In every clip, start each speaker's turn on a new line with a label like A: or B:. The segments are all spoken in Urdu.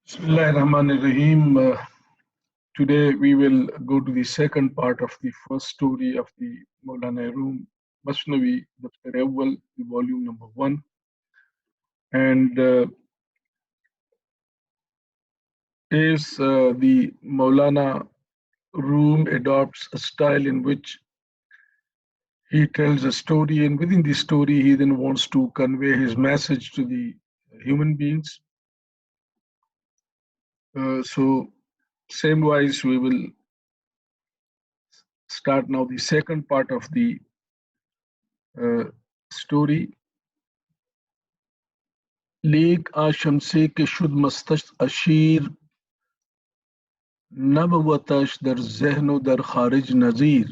A: Bismillah ar-Rahman ar-Rahim. Today we will go to the second part of the first story of the Maulana Room, Masnavi, Daftar Awwal, the volume number 1. And the Maulana Room adopts a style in which he tells a story, and within the story, he then wants to convey his message to the human beings. So, same wise, we will start now the second part of the story. لیک آشمسے کے شد مستش اشیر نبوتش در ذہن و در خارج نظیر.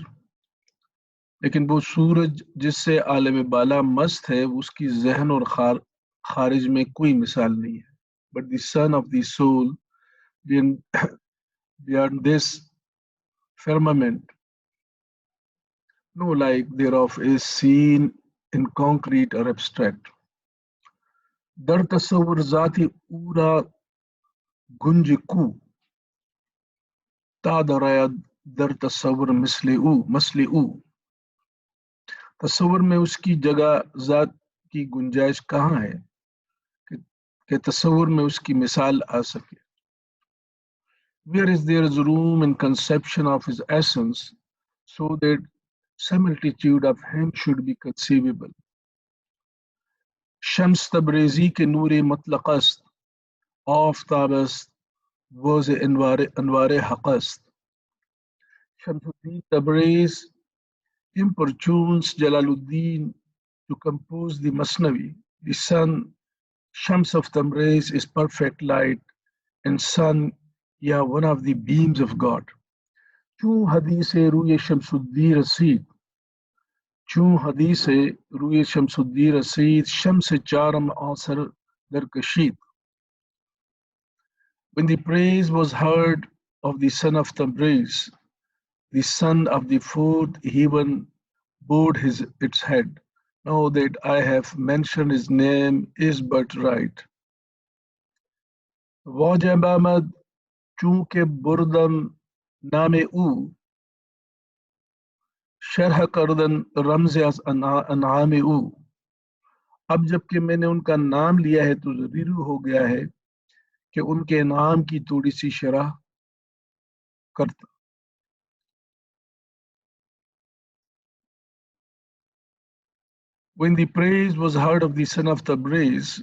A: لیکن وہ سورج جس سے عالم بالا مست ہے اس کی ذہن اور خارج میں کوئی مثال نہیں ہے. But the sun of the soul beyond this firmament no like thereof is seen in concrete or abstract. در تصور ذاتی اورا گنج کو تا در تصور مثل او. تصور میں اس کی جگہ ذات کی گنجائش کہاں ہے کہ تصور میں اس کی مثال آ سکے. Where is there is room in conception of his essence so that similitude of him should be conceivable. شمس تبریزی کے نور مطلق است، آفتاب است، وز انوار حق است. شمس الدین Tabriz importunes Jalaluddin to compose the Masnavi. The sun, Shams of Tabriz, is perfect light and sun, one of the beams of God. چون حدیث روی شمس الدین رسید، چون حدیث روی شمس الدین رسید، شمس چارم آثر در کشید. When the praise was heard of the son of Tabriz, the son of the fourth heaven bowed its head. Now that I have mentioned his name is but right. Wajib Ahmad چونکہ بردم نام او، شرح کردن رمز از انعام او. اب جب کہ میں نے ان کا نام لیا ہے تو ضروری ہو گیا ہے کہ ان کے انعام کی تھوڑی سی شرح کرتا. When the praise was heard of the son of Tabriz,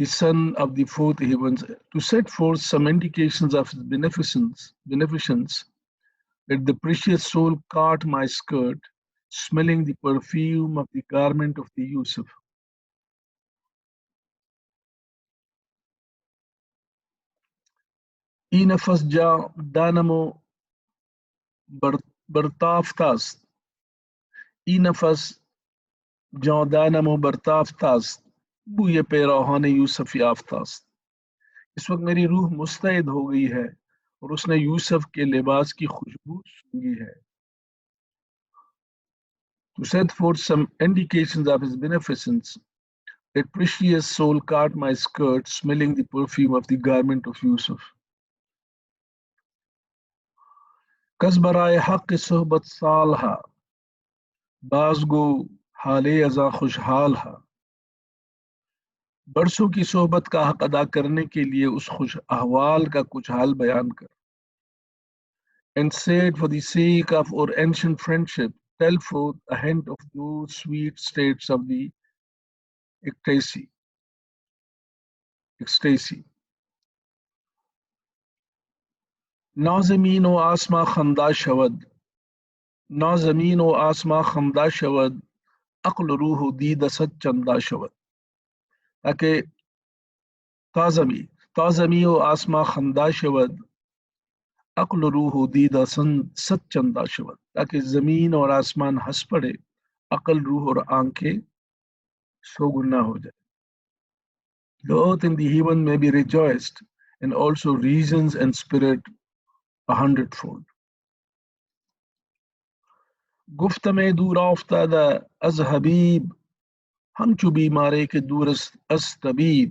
A: the son of the fourth heavens, to set forth some indications of his beneficence, that the precious soul caught my skirt, smelling the perfume of the garment of the Yusuf. ای نفس جا دانم و برتافت است، ای نفس جا دانم و برتافت است، بوئے پیراہان یوسف یافت است. اس وقت میری روح مستعد ہو گئی ہے اور اس نے یوسف کے لباس کی خوشبو سونگھی ہے. To set forth some indications of his beneficence, that precious soul caught my skirt, smelling the perfume of the garment of Yusuf. کس برائے حق صحبت سال ہا، باز گو حالے ازاں خوشحال ہا. برسوں کی صحبت کا حق ادا کرنے کے لیے اس خوش احوال کا کچھ حال بیان کر. And said, for the sake of our ancient friendship, tell forth a hint of those sweet states of the ecstasy. نا زمین و آسما خندا شود، نا زمین و آسما خندا شود، عقل روح و دید ست چندا شود. تاکہ تازمی و آسما خندا شود، عقل روح و دید ست چندا شود. تاکہ زمین اور آسمان ہنس پڑے، عقل روح اور آنکھیں سوگنا ہو جائے. The earth and the heaven may be rejoiced, and also reasons and spirit 100-fold. گفت میں دور افتادہ از حبیب، ہم چو بیمارے کے دور از طبیب.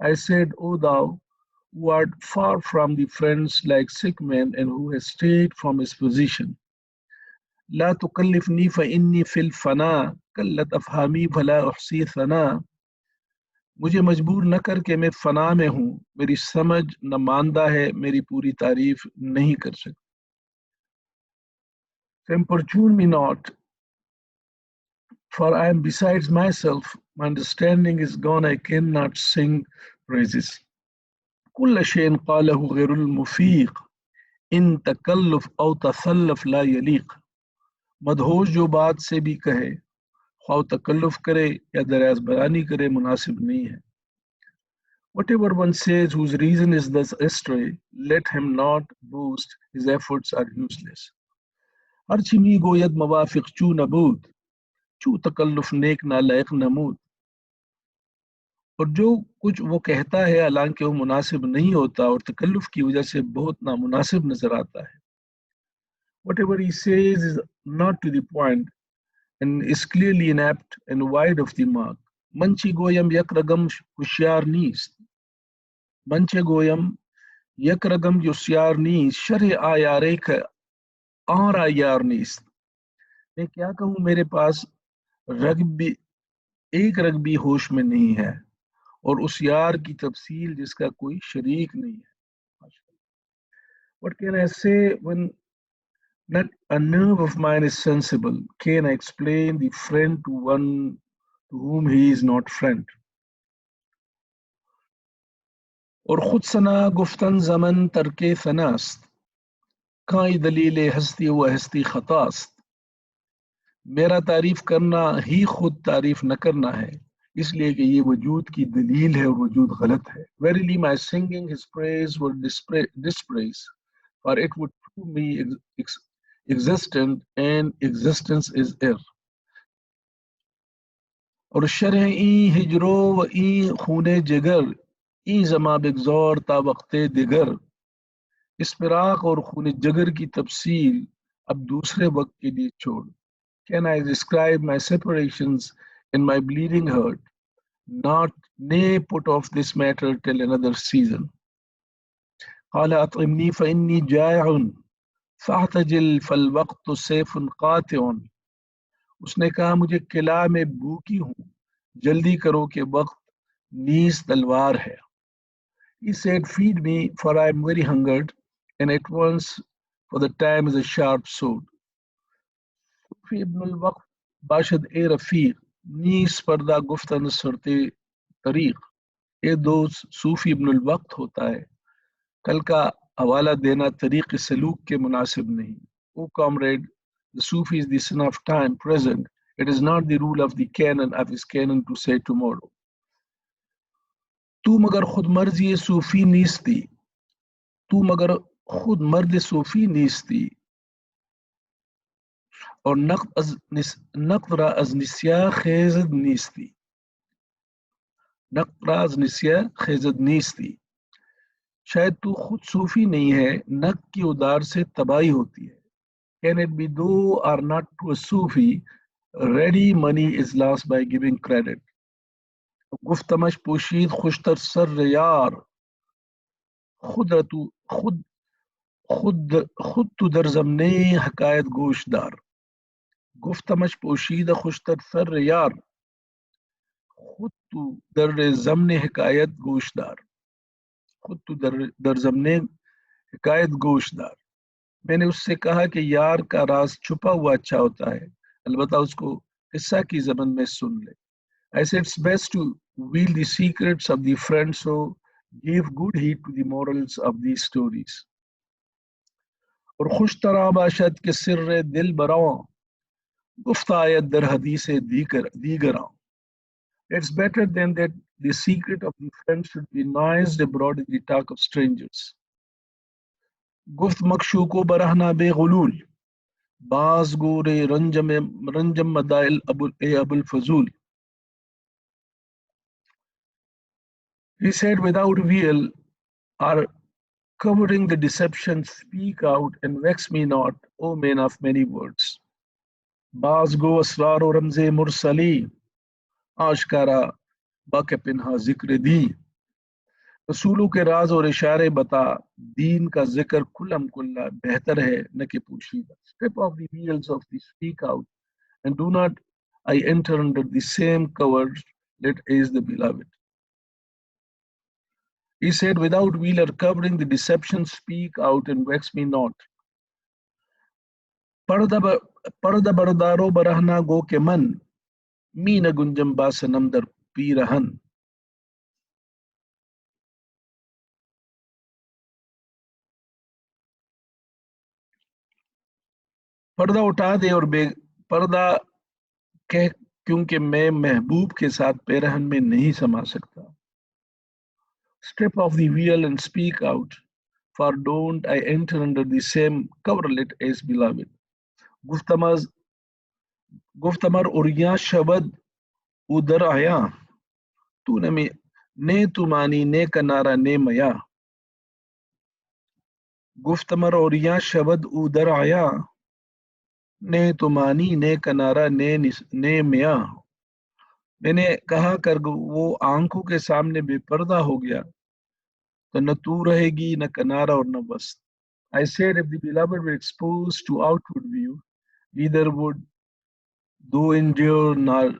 A: I said, O thou who art far from the friends like sick man and who has strayed from his physician. لا تكلفني فإني في الفناء قلت أفهامي فلا أحصي ثناء. مجھے مجبور نہ کر کہ میں فنا میں ہوں، میری سمجھ نہ ماندہ ہے، میری پوری تعریف نہیں کر سکتی. Importune me not, for I am besides myself, my understanding is gone, I cannot sing praises. كل شيء قاله غير المفيق ان تکلف او تسلف لا یلیق. مدہوش جو بات سے بھی کہے خواہ تکلف کرے یا دراز برانی کرے مناسب نہیں ہے. Whatever one says whose reason is thus astray, let him not boast, his efforts are useless. ہر چمی گوید موافق چو نبود چو تکلف نیک نالائق نمود. اور جو کچھ وہ کہتا ہے حالانکہ وہ مناسب نہیں ہوتا اور تکلف کی وجہ سے بہت نامناسب نظر آتا ہے. Whatever he says is not to the point and is clearly inept and wide of the mark. منچی گویم یک رگم ہوشیار نیست. منچے گویم یک رگم ہوشیار نیست. شرح آیارے کا آر آیار نیست. میں کیا کہوں میرے پاس رگ بھی ایک رگ بھی ہوش میں نہیں ہے اور اس یار کی تفصیل جس کا کوئی شریک نہیں ہے. What can I say when not a nerve of mine is sensible? Can I explain the friend to one to whom he is not friend? اور خود سنا گفتن زمن ترک ثناست کائیں دلیل ہستی و ہستی خطاست. میرا تعریف کرنا ہی خود تعریف نہ کرنا ہے اس لیے کہ یہ وجود کی دلیل ہے اور وجود غلط ہے. Verily my singing his praise would dispraise, for it would prove me existent and existence is err. اور شرح این ہجرو و این خون جگر این زما بگزار تا وقت دیگر. اس فراق اور خون جگر کی تفصیل اب دوسرے وقت کے لیے چھوڑ. Can I describe my separations in my bleeding heart? Not nay put off this matter till another season. قال أطعمني فإني جائع فاحتجل فالوقت سيف قاطع. اس نے کہا مجھے قلعہ میں بھوکی ہوں جلدی کرو کہ وقت نیز تلوار ہے. He said, feed me for I am very hungered and at once for the time is a sharp sword. صوفی ابن الوقت باشد اے رفیق نیس پردہ گفتن سرتے طریق. اے دوست صوفی ابن الوقت ہوتا ہے کل کا حوالہ دینا طریق سلوک کے مناسب نہیں. O comrade, the Sufi is the son of time present. It is not the rule of the canon of his canon to say tomorrow. تو مگر خود مرضی صوفی نیستی تو مگر خود مرد صوفی نیستی اور نقد را از نسیا خیزد نیستی. نقد را از نسیا خیزد نیستی. شاید تو خود صوفی نہیں ہے نقد کی ادار سے تباہی ہوتی ہے. Can it be thou are not to a Sufi, ready money is lost by giving credit. گفتمش پوشید خوشتر سر یار خود تو در زمنے حکایت گوش دار. گفتمش پوشید خوشتر سر یار خود تو در زمن حکایت گوش دار. خود تو در زمن حکایت گوش دار. میں نے اس سے کہا کہ یار کا راز چھپا ہوا اچھا ہوتا ہے البتہ اس کو قصہ کی زبان میں سن لے. I said it's best to wield the secrets of the friend, so give good heed to the morals of these stories. اور خوش طرح باشد کے سر دل براں گفت آیت در حدیث دیگراں. It's better than that the secret of the friend should be noised abroad in the talk of strangers. گفت مکشو کو برہنا بے غلول باز گورے رنجم مدائل ابو الفضول. He said, without veil or covering the deception, speak out and vex me not, O man of many words. بعض گو اسرار و رمز مرسلی، آشکارا باق پنہا ذکر دی، رسولوں کے راز اور اشارے بتا، دین کا ذکر کلم کلا بہتر ہے نہ کہ پوشیدہ. Strip off the veils of the speak out and do not I enter under the same cover that is the beloved. He said, without veil or covering, the deception speak out and vex me not. پردہ بردارو برہنا گو کے من، می نہ گنجم با سنم در پیرہن. پردہ اٹھا دے اور بے پردہ کہہ، کیونکہ میں محبوب کے ساتھ پیرہن میں نہیں سما سکتا. Strip off the veil and speak out, for don't I enter under the same coverlet as beloved. گفتمر اوریاں شبد ادر آیا، تو نے تو مانی نے کنارا نے میا. گفتمر اوریاں شبد ادر آیا، نے تو مانی نے کنارا نے میا. میں نے کہا کر وہ آنکھوں کے سامنے بے پردہ ہو گیا، تو نہ تو رہے گی نہ کنارہ اور نہ وسط. I said, if the beloved were exposed to outward view, neither would thou endure nor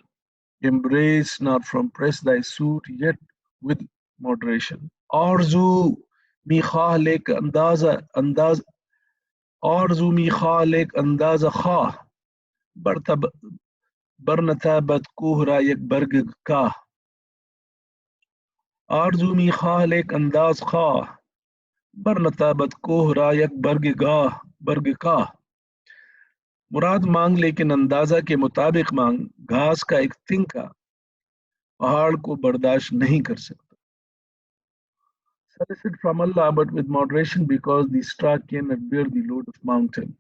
A: embrace nor from press thy suit, yet with moderation. آرزو می خواہ لیک انداز آرزو می خواہ لیک انداز خواہ، برنتابت کوہ را یک برگ کاہ. آرزو می خواہ لیک انداز خواہ، برنتابت کوہ را یک برگ کاہ. مراد مانگ لیکن اندازہ کے مطابق مانگ، گھاس کا ایک تنکا پہاڑ کو برداشت نہیں کر سکتا. Solicit from Allah but with moderation, because the straw cannot bear the load of mountain.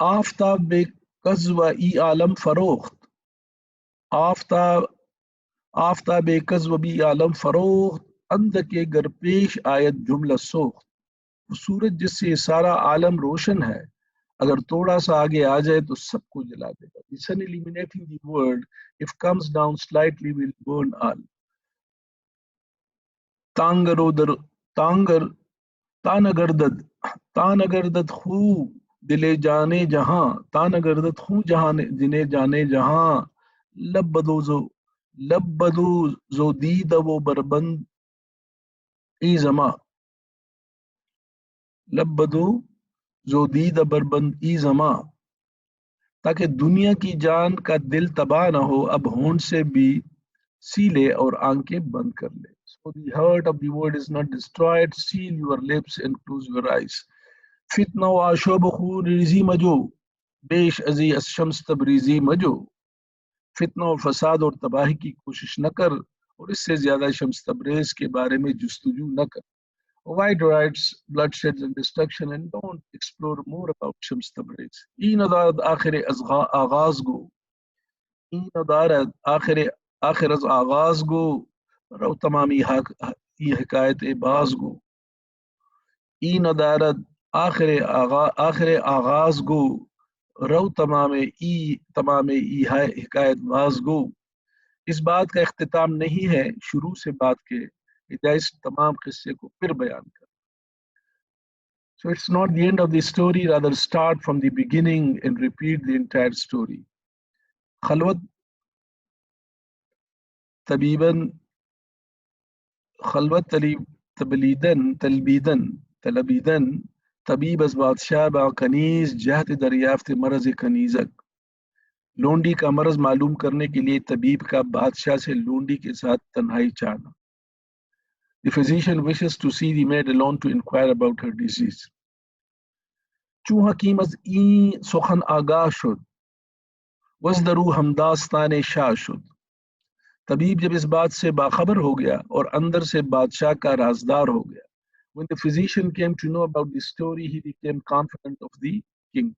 A: آفتاب بے قذو ای عالم فروخت، آفتاب قذو بی عالم فروخت، اندکے گر پیش آیت جملہ سوخت. سورج جس سے سارا عالم روشن ہے، اگر تھوڑا سا آگے آ جائے تو سب کو جلا دے گا. The sun illuminating the world, if comes down slightly will burn all. تانگردد خو دلے جانے جہاں، تانگردد خو جنے جانے جہاں. لبدو زو دید و بربند ای زما، لبدو زو دید بربند ای زما. تاکہ دنیا کی جان کا دل تباہ نہ ہو، اب ہونٹ سے بھی سی لے اور آنکھیں بند کر لے. So the heart of the word is not destroyed. Seal your lips and close your eyes. فتنہ و آشوب خون ریزی مجو، بیش ازی از شمس تبریزی مجو. فتنہ و فساد اور تباہی کی کوشش نہ کر، اور اس سے زیادہ شمس تبریز کے بارے میں جستجو نہ کر. Avoid riots, bloodshed and destruction, and don't explore more about شمس تبریز. این ادارت آخر آغاز گو، این ادارت آخر از آغاز گو، رو تمامی یہ حکایت باز گو. این ادارت آخر آغاز گو، رو تمام ای حکایت باز گو. اس بات کا اختتام نہیں ہے شروع سے بات کے، اس تمام قصے کو پھر بیان کر. So it's not the end of the story, rather start from the beginning and repeat the entire story. خلوت تلبیدن طبیب از بادشاہ با کنیز جہت دریافت مرض کنیزک. لونڈی کا مرض معلوم کرنے کے لیے طبیب کا بادشاہ سے لونڈی کے ساتھ تنہائی چاہنا. The physician wishes to see the maid alone to inquire about her disease. چون حکیم از این سخن آگاہ شد، وزدرو ہمداستان شاہ شد. طبیب جب اس بات سے باخبر ہو گیا اور اندر سے بادشاہ کا رازدار ہو گیا. When the physician came to know about the story, he became confident of the king.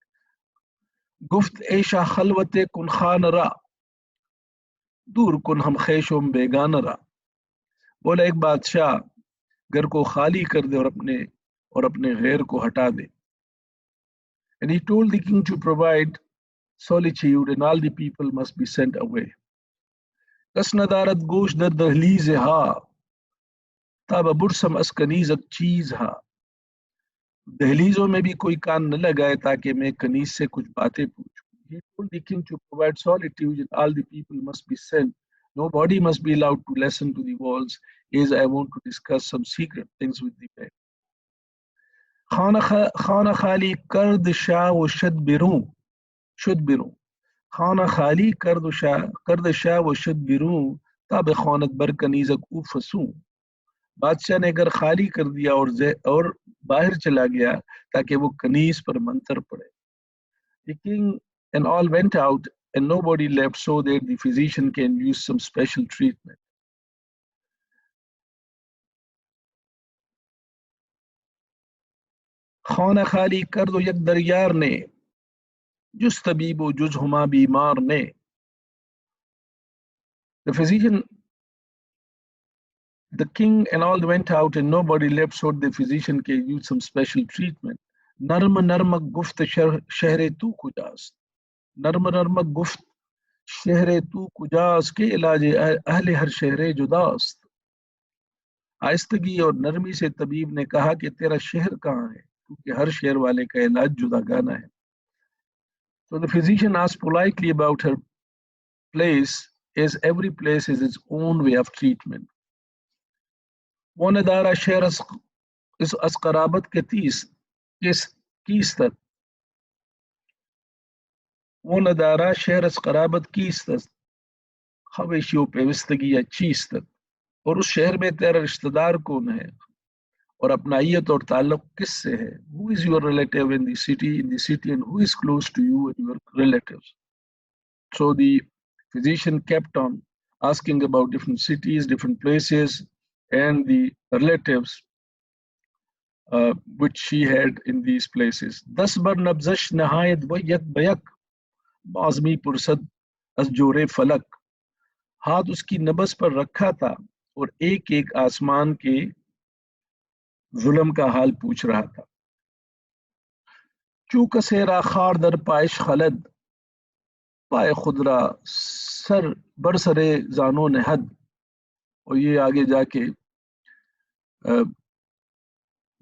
A: گفت اے شاہ خلوت کن خان را، دور کن ہم خیشم بیگان را. بولا ایک بادشاہ گھر کو خالی کر دے اور اپنے غیر کو ہٹا دے. And he told the king to provide solitude and all the people must be sent away. کس ندارت گوش در دہلیز ہا تاب برسم اس کنیزک چیز ہا. دہلیزوں میں بھی کوئی کان نہ لگائے تاکہ میں کنیز سے کچھ باتیں پوچھوں. He told the king to provide solitude and all the people must be sent. Nobody must be allowed to listen to the walls as I want to discuss some secret things with the men. خانہ خالی کرد شاہ و شد بروں خانہ خالی کرد شاہ و شد بروں تاب خانت بر کنیزک او فسوں. بادشاہ نے گھر خالی کر دیا اور باہر چلا گیا تاکہ وہ کنیز پر منتر پڑے. The king and all went out and nobody left so that the physician can use some special treatment. خانہ خالی کر دو یک دریار نے جس طبیب و جز ہما بیمار نے. The king and all went out and nobody left so the physician can use some special treatment. نرم نرمک گفت شہر تو کجاست. نرم نرمک گفت شہر تو کجاست کے علاج اہل ہر شہر جداست. آہستگی اور نرمی سے طبیب نے کہا کہ تیرا شہر کہاں ہے کیونکہ ہر شہر والے کا علاج جدا گانا ہے. So the physician asked politely about her place as every place has its own way of treatment. وہ ندارہ شہر اس قرابت کے کیستت. وہ ندارہ شہر اس قرابت کیستت خویشیو پیوستگی یا چیستت. اور اس شہر میں تیرا رشتہ دار کون ہے اور اپنائیت اور تعلق کس سے ہے. Who is your relative in the city and who is close to you and your relatives. So the physician kept on asking about different cities, different places and the relatives which she had in these places. 10 بر نبزش نہایت بیک بیک بازمی پرسد از جورے فلک. ہاتھ اس کی نبز پر رکھا تھا اور ایک ایک آسمان کے ظلم کا حال پوچھ رہا تھا. چوک سیرا خار در پائش خلد پائے خدرا سر برسرے زانو نہد. اور یہ آگے جا کے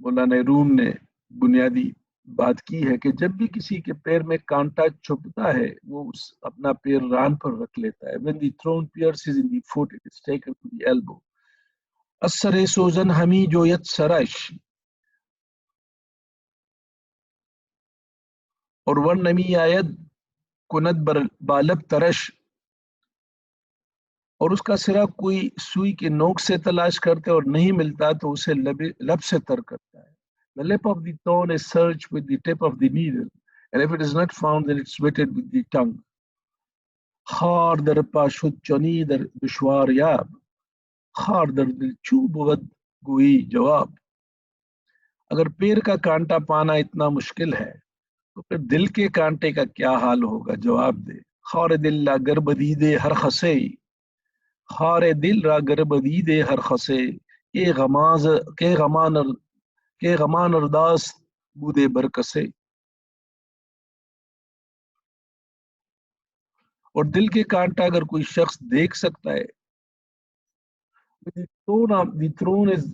A: مولانا روم نے بنیادی بات کی ہے کہ جب بھی کسی کے پیر میں کانٹا چھپتا ہے وہ اپنا پیر ران پر رکھ لیتا ہے. When the thorn pierces in the foot, it is taken to the elbow. اثر سوزن ہمی جو یت سرش اور ون نمی آید کند بالب ترش. اور اس کا سرا کوئی سوئی کے نوک سے تلاش کرتے اور نہیں ملتا تو اسے لب سے تر کرتا ہے. The lip of the thorn is searched with the tip of the needle, and if it is not found, then it's wetted with the tongue. خار در پا شد چنی در دشوار یاب خار در دل چو بود گوئی جواب. اگر پیر کا کانٹا پانا اتنا مشکل ہے تو پھر دل کے کانٹے کا کیا حال ہوگا. جواب دے. خار دل لا گر بدیدے ہر خسے خار دل را گر بدیدے ہر خسے کے غمان ارداس بودے برکسے. اور دل کے کانٹا اگر کوئی شخص دیکھ سکتا ہے. The throne is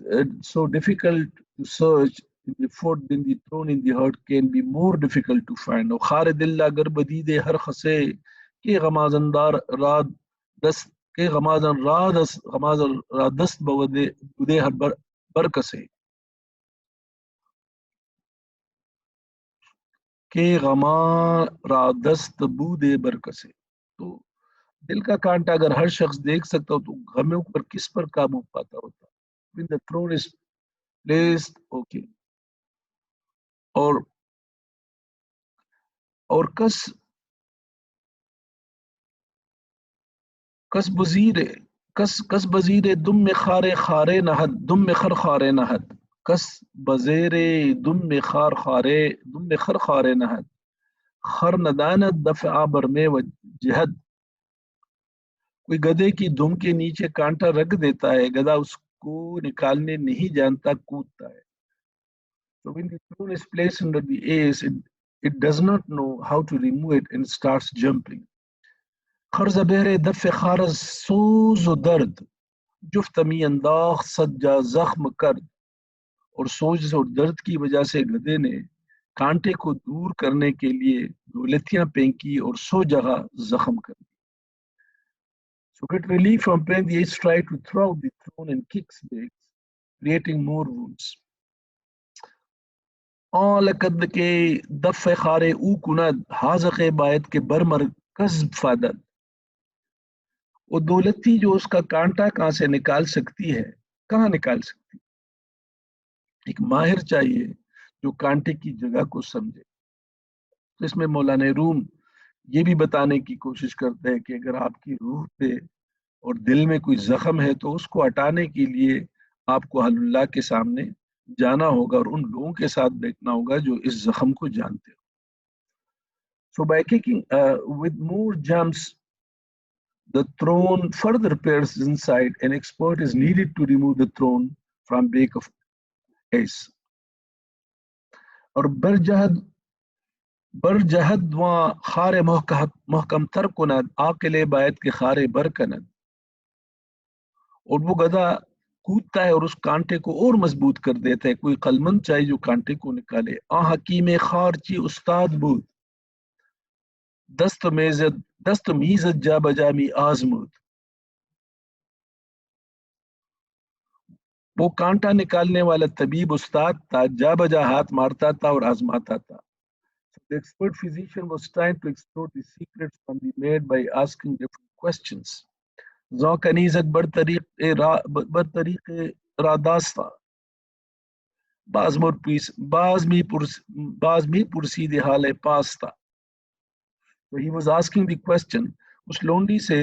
A: so difficult to search in the foot, then the throne in the heart can be more difficult to find. اور خار دل اگر بدیدے ہر خسے کے غمازن راد دست کے غمازن راد دست بودے ہر برکسے کہ غما را دست بودے برکسے. تو دل کا کانٹا اگر ہر شخص دیکھ سکتا ہو تو غموں پر کس پر قابو پاتا ہوتا. When the throne is placed, okay. اور کس بزیر دم میں خارے نہد دم میں خر خارے نہد. کس بزیر دم میں خر خارے نہد خر ندانت دفع بر میں و جہد. کوئی گدے کی دم کے نیچے کانٹا رکھ دیتا ہے گدھا اس کو نکالنے نہیں جانتا کودتا ہے. So when the throne is placed under the ace, it does not know how to remove it and starts jumping. خرز بہرے دف خارز سوز و درد جفت می انداخ سجا زخم کرد. اور سوز اور درد کی وجہ سے گدھے نے کانٹے کو دور کرنے کے لیے دو لتیاں پھینکی اور سو جگہ زخم کر دی. So get relief from pain, the ace tried to throw out the throne and kicks legs, creating more wounds. آن لقد کے دف خارے او کند حاضق باید کے برمر کذب فادد. وہ دولتی جو اس کا کانٹا کہاں سے نکال سکتی ہے، کہاں نکال سکتی؟ ایک ماہر چاہیے جو کانٹے کی جگہ کو سمجھے. تو اس میں مولانا روم یہ بھی بتانے کی کوشش کرتے ہیں کہ اگر آپ کی روح پہ اور دل میں کوئی زخم ہے تو اس کو ہٹانے کے لیے آپ کو حل اللہ کے سامنے جانا ہوگا اور ان لوگوں کے ساتھ بیٹھنا ہوگا جو اس زخم کو جانتے ہو. So by kicking with more jumps, the throne further repairs inside. An expert is needed to remove the throne from back of ace. اور برجہد و خار محکم تر کند عاقل باید کے خارے بر کند. اور وہ گدھا کودتا ہے اور اس کانٹے کو اور مضبوط کر دیتا ہے. کوئی قلمند چاہیے جو کانٹے کو نکالے. حکیم خارچی استاد بود دست میزد جا بجامی آزمود. وہ کانٹا نکالنے والا طبیب استاد تھا، جا بجا ہاتھ مارتا تھا اور آزماتا تھا. The expert physician was trying to explore the secrets from the maid by asking different questions. ذو کنیزک برطریق راداستا باز می پرسید حال pasta. So he was asking the question. اس لونڈی سے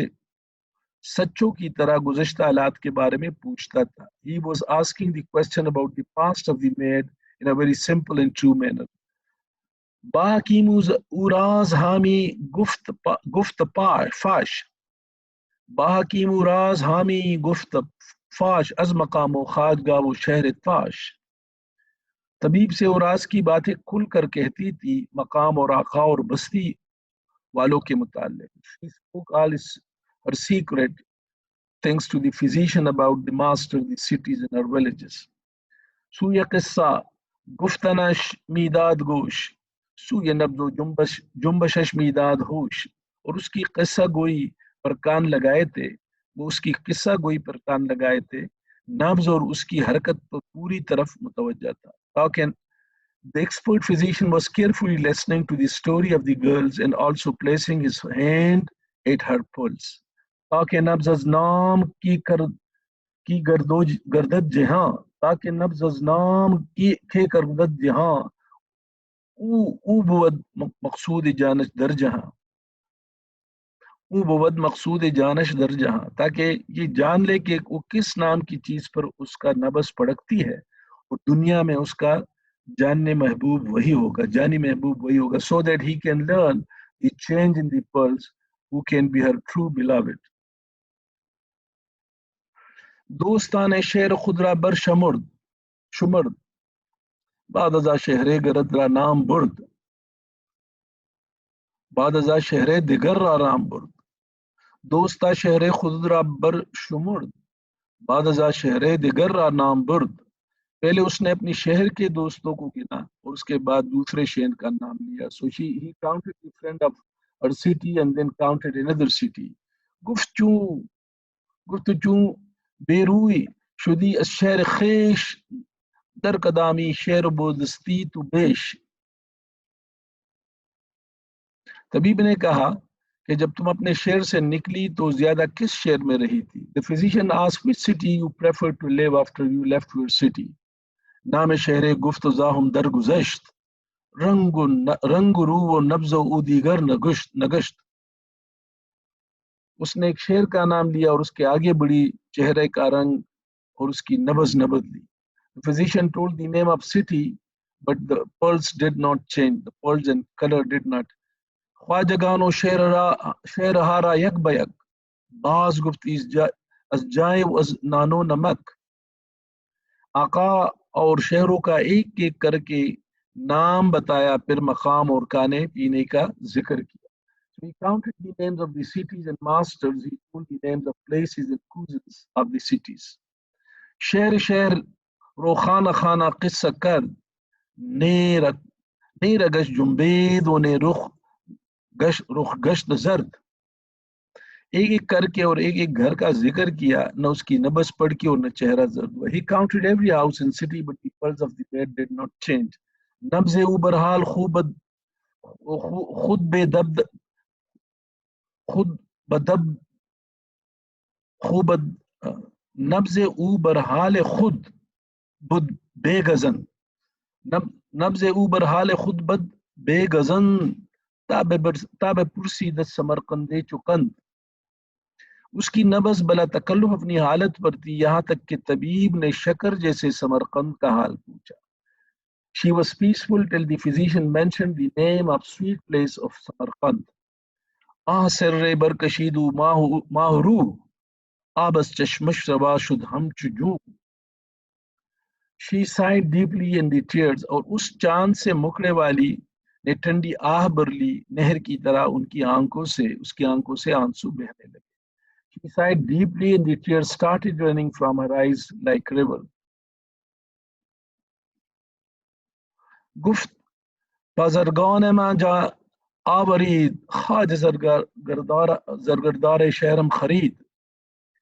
A: سچوں کی طرح گزشتہ حالات کے بارے میں پوچھتا تھا. He was asking the question about the past of the maid in a very simple and true manner. باحکیم اوراز حامی گفت فاش باحکیم اوراز حامی گفت فاش از مقام و خواجگاہ و شہر تاش. طبیب سے اوراز کی باتیں کھل کر کہتی تھی مقام اور آقا اور بستی والوں کے متعلق. She spoke all her secret things to the physician about the master of the cities and her villages. سوی قصہ گفتنش میداد گوش سوی نبض و جنبشش میداد ہوش. اور اس کی قصہ گوئی پر کان لگائے تھے، وہ اس کی قصہ گوئی پر کان لگائے تھے، نبض اور اس کی حرکت پر پوری طرف متوجہ تھا. تاکہ the expert physician was carefully listening to the story of the girls and also placing his hand at her pulse. تاکہ نبض از نام کی گردد جہاں تاکہ نبض از نام کی گردد جہاں او بود مقصود جانش در جہاں او بود مقصود جانش در جہاں. تاکہ یہ جان لے کہ وہ کس نام کی چیز پر اس کا نبض پڑکتی ہے اور دنیا میں اس کا جاننے محبوب وہی ہوگا، جانی محبوب وہی ہوگا. so that he can learn the change in the pulse who can be her true beloved. دوستان شعر خود را بر شمرد بعد ازا شهر گرد را نام برد بعد ازا شهر دیگر را نام برد. دوستا شهر خود را بر شمرد بعد ازا شهر دیگر را نام برد. پہلے اس نے اپنی شہر کے دوستوں کو گنا اور اس کے بعد دوسرے شہر کا نام لیا. So he counted the friend of her city and then counted another city. گفت چون بیروی شدی از شہر خیش در قدامی شہر بودستی تو بیش. طبیب نے کہا کہ جب تم اپنے شہر سے نکلی تو زیادہ کس شہر میں رہی تھی. The physician asked which city you preferred to live after you left your city. نام شہر گفت و زاہم در گزشت رنگ رو و نبض و دیگر نگشت. اس نے ایک شہر کا نام لیا اور اس کے آگے بڑی چہرے کا رنگ اور اس کی نبض نہ بدلی. The physician told the name of city but the pulse did not change. The pulse and color did not. خواجگانو شہر ہارا یک بیک باز گفت از جائے و از نانو نمک. آقا اور شہروں کا ایک ایک کر کے نام بتایا پھر مقام اور کھانے پینے کا ذکر کیا. So he counted the names of the cities and masters. He told the names of places and cuisines of the cities. شہر شہر رو خانہ خانہ قصہ کر نیر گش جمبید و نے رخ گشت زرد. ایک ایک کر کے اور ایک ایک گھر کا ذکر کیا, نہ اس کی نبض پڑ کی اور نہ چہرہ زرد ہوا. He counted every house and city, but the pulse of the dead did not change. نبض او برحال خود بے دب خود بدب خوب نبض او برحال خود بد بے گزن نبض او برحال خود بد بے گزن تاب پرسی دس سمرقند چکند. اس کی نبض بلا تکلف اپنی حالت پر تھی, یہاں تک کہ طبیب نے شکر جیسے سمرقند کا حال پوچھا. She was peaceful till the physician mentioned the name of sweet place of Samarkand. آہ سر برکشیدو ماہ روح آبس چشمش روا شد ہم چجو. She sighed deeply in the tears, اور اس چاند سے مکڑے والی نے ٹھنڈی آہ بھر لی نہر کی طرح ان کی آنکھوں سے, اس کی آنکھوں سے آنسو بہنے لگے. She sighed deeply and the tears started running from her eyes like river. گفت بازرگان ما جا آورید خواج زرگردار شہرم خرید.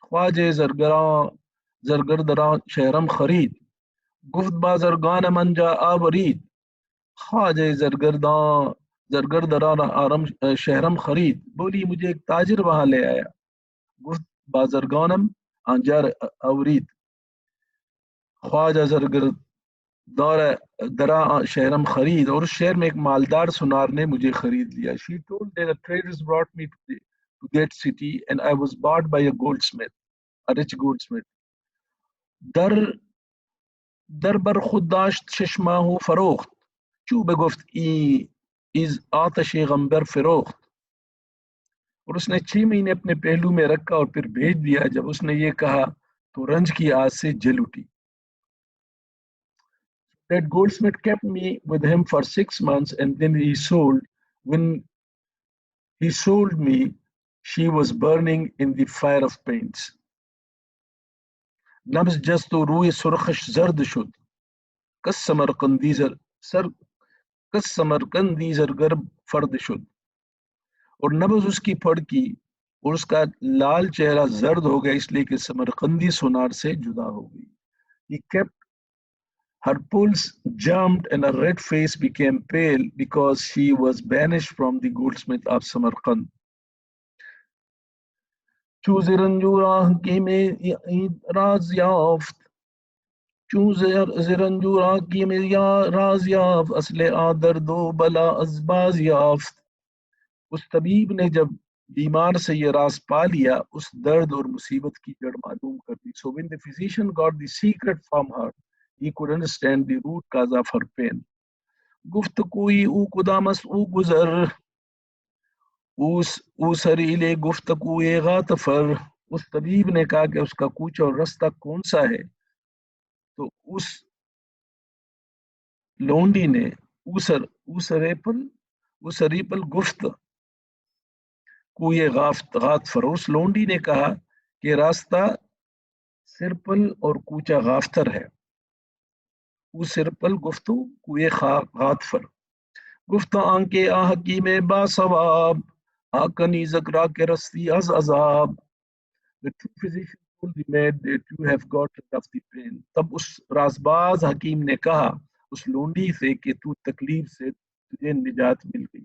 A: خواج زرگردار شہرم خرید. گفت بازرگان من جا آورید خواج زرگردار شہرم خرید. بولی مجھے ایک تاجر وہاں لے آیا. گفت بازرگانم آنجار آورید خواجہ زرگردار درا شہرم خرید, اور اس شہر میں ایک مالدار سنار نے مجھے خرید لیا. She told that the traders brought me to that city and I was bought by a goldsmith, a rich goldsmith. در بر خود داشت چشماہو فروخت چوب گفت از آتش غمبر فروخت. اور اس نے 6 مہینے اپنے پہلو میں رکھا اور پھر بھیج دیا. جب اس نے یہ کہا تو رنج کی آگ سے جل اٹھی. That goldsmith kept me with him for 6 months and then he sold. When he sold me, she was burning in the fire of pains. نبض جست و روی سرخش زرد شد کس سمرقندی زرگر فرد شد. اور نبض اس کی پھڑ کی اور اس کا لال چہرہ زرد ہو گیا اس لیے کہ سمرقندی سونار سے جدا ہو گئی. He kept her pulse jumped and her red face became pale because she was banished from the goldsmith of Samarkand. چو زرنجوراہ کی میں راز یافت راز یافت اصل آدرد و بلا از باز یافت. اس طبیب نے جب بیمار سے یہ راز پا لیا اس درد اور مصیبت کی جڑ معلوم کر دی. So when the physician got the secret from her, he could understand the root cause of her pain. گفت کوئی او قدامس او گزر او سریلے گفت کوئی غاتفر. اس طبیب نے کہا کہ اس کا کوچ اور رستہ کون سا ہے, تو اس لونڈی نے سریپل گفت کوئی غاتفر. اس لونڈی نے کہا کہ راستہ سرپل اور کوچہ غافتر ہے. سرپل گفتو کوئے غاتفر. گفت آنکے حکیم با ثواب آکنی زکرا کے رستی از عذاب. The true physician told the man that you have got rid of the pain. تب اس رازباز حکیم نے کہا اس لونڈی سے کہ تو تکلیف سے تجھے نجات مل گئی.